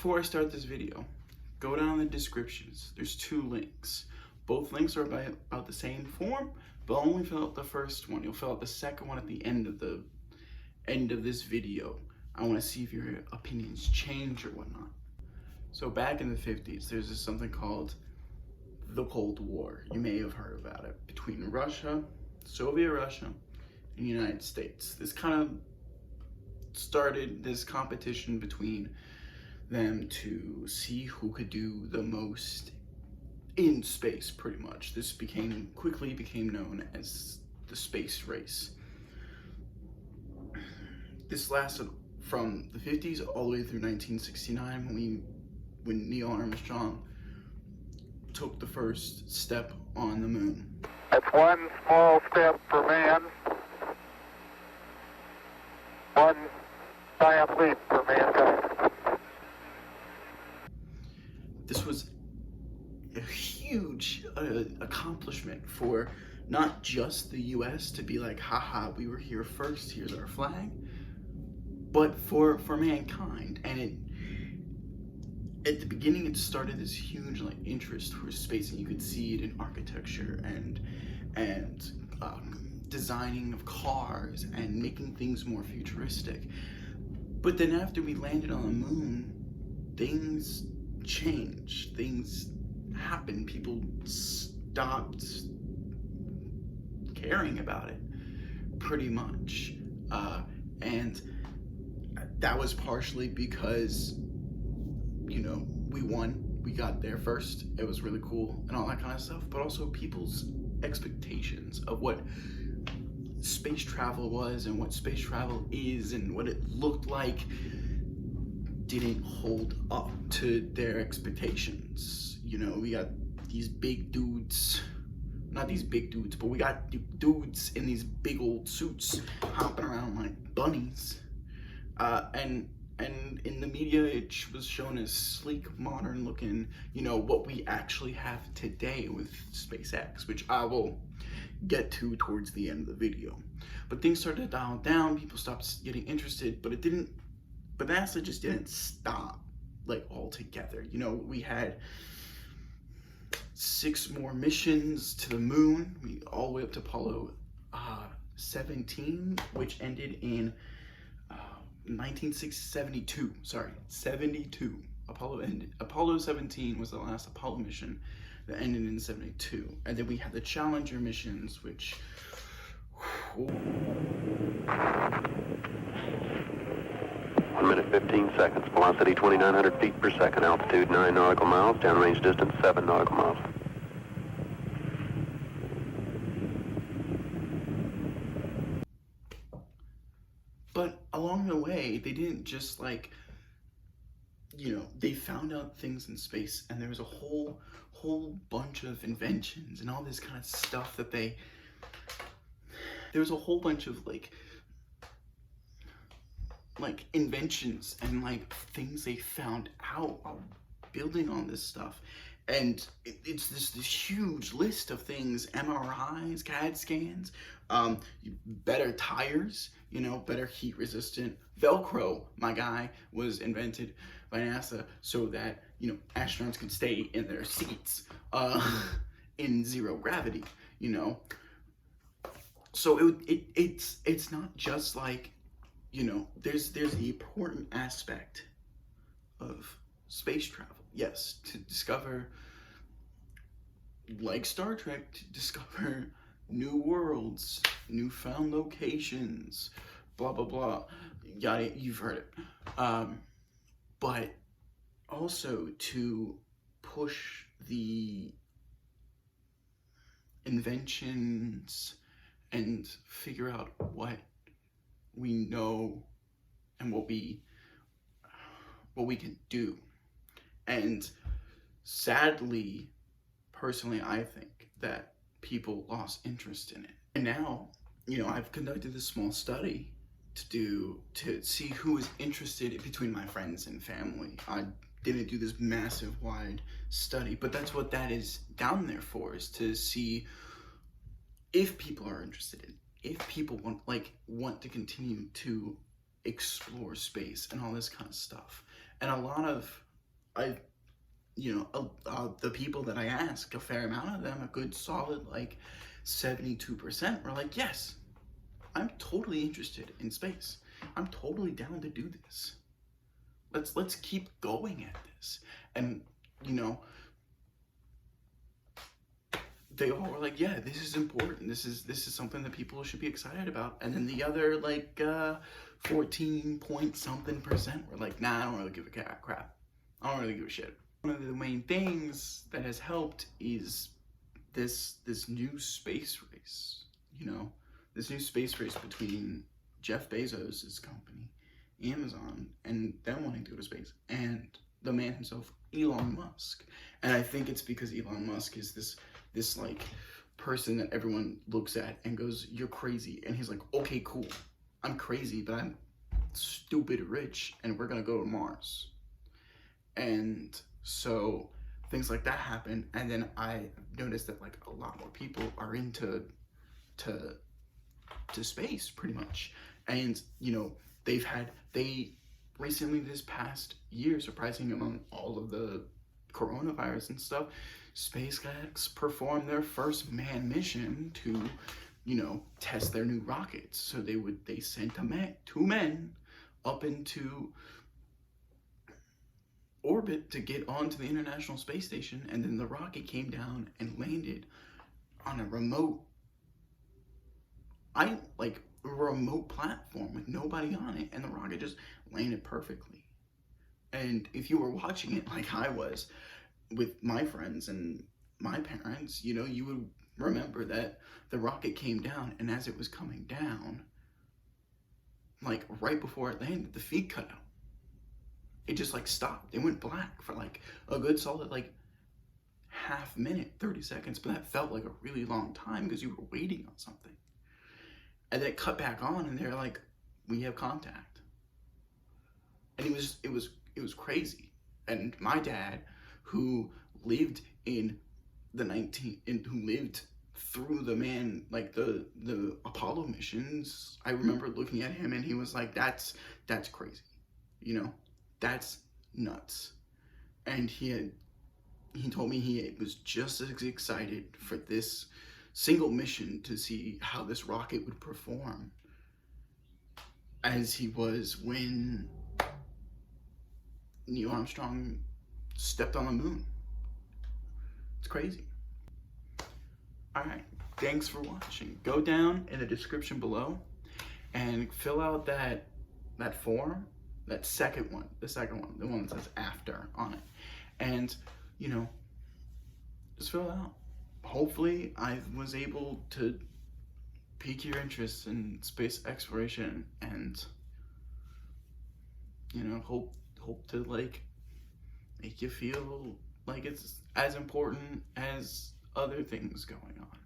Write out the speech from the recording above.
before I start this video, go down in the descriptions. There's 2 links. Both links are about the same form, but only fill out the first one. You'll fill out the second one at the end of this video. I want to see if your opinions change or whatnot. So back in the 50s, there's something called the Cold War. You may have heard about it, between Russia, Soviet Russia, and the United States. This kind of started this competition between them to see who could do the most in space, pretty much. This quickly became known as the space race. This lasted from the 50s all the way through 1969 when Neil Armstrong took the first step on the moon. That's one small step for man, one giant leap for mankind. This was a huge accomplishment for not just the US to be like, haha, we were here first, here's our flag, but for mankind. And at the beginning, it started this huge interest for space, and you could see it in architecture and designing of cars and making things more futuristic. But then after we landed on the moon, things changed, things happened, people stopped caring about it, pretty much. And that was partially because, we won, we got there first, it was really cool and all that kind of stuff, but also people's expectations of what space travel was and what space travel is and what it looked like didn't hold up to their expectations. We got these big dudes, not these big dudes, but we got dudes in these big old suits hopping around like bunnies, and in the media it was shown as sleek, modern looking, what we actually have today with SpaceX, which I will get to towards the end of the video. But things started to dial down, people stopped getting interested, but NASA just didn't stop altogether. We had 6 more missions to the moon, all the way up to Apollo 17, which ended in 1972. Apollo 17 was the last Apollo mission that ended in 72. And then we had the Challenger missions, which 1 minute 15 seconds. Velocity 2,900 feet per second. Altitude 9 nautical miles. Downrange distance 7 nautical miles. But along the way, they didn't just they found out things in space, and there was a whole bunch of inventions and all this kind of stuff that there was a whole bunch of inventions and things they found out while building on this stuff. And it's this huge list of things: MRIs, CAD scans, better tires, better heat resistant. Velcro, my guy, was invented by NASA so that, astronauts could stay in their seats in 0 gravity, So it's not just there's the important aspect of space travel. Yes, to discover, like Star Trek, to discover new worlds, newfound locations, blah, blah, blah. Yada, you've heard it. But also to push the inventions and figure out what we know and what we can do. And sadly, personally, I think that people lost interest in it. And now, I've conducted this small study to see who is interested between my friends and family. I didn't do this massive wide study, but that's what that is down there for, is to see if people are interested in, if people want to continue to explore space and all this kind of stuff. And a lot of the people that I asked, a fair amount of them, a good solid like 72% were like, yes, I'm totally interested in space. I'm totally down to do this. Let's keep going at this. And they all were like, yeah, this is important. This is something that people should be excited about. And then the other 14 point something percent were like, nah, I don't really give a crap. I don't really give a shit. One of the main things that has helped is this new space race. This new space race between Jeff Bezos' company, Amazon, and them wanting to go to space, and the man himself, Elon Musk. And I think it's because Elon Musk is this like person that everyone looks at and goes, you're crazy. And he's like, okay, cool. I'm crazy, but I'm stupid rich, and we're gonna go to Mars. And so things like that happen. And then I noticed that like a lot more people are into space pretty much. And they recently, this past year, surprising among all of the coronavirus and stuff, SpaceX performed their first manned mission to test their new rockets. So they sent two men up into orbit to get onto the International Space Station, and then the rocket came down and landed on a remote platform with nobody on it, and the rocket just landed perfectly. And if you were watching it like I was with my friends and my parents, you would remember that the rocket came down, and as it was coming down, like right before it landed, the feed cut out. It just stopped. It went black for a good solid half minute, 30 seconds, but that felt like a really long time because you were waiting on something. And then it cut back on, and they're like, we have contact. And it was crazy. And my dad, who lived in who lived through the Apollo missions, I remember looking at him and he was like, that's crazy. That's nuts. And he told me he was just as excited for this single mission to see how this rocket would perform as he was when Neil Armstrong stepped on the moon. It's crazy. Alright, thanks for watching. Go down in the description below and fill out that form, the second one, the one that says after on it. And, just fill it out. Hopefully I was able to pique your interest in space exploration, and hope to make you feel like it's as important as other things going on.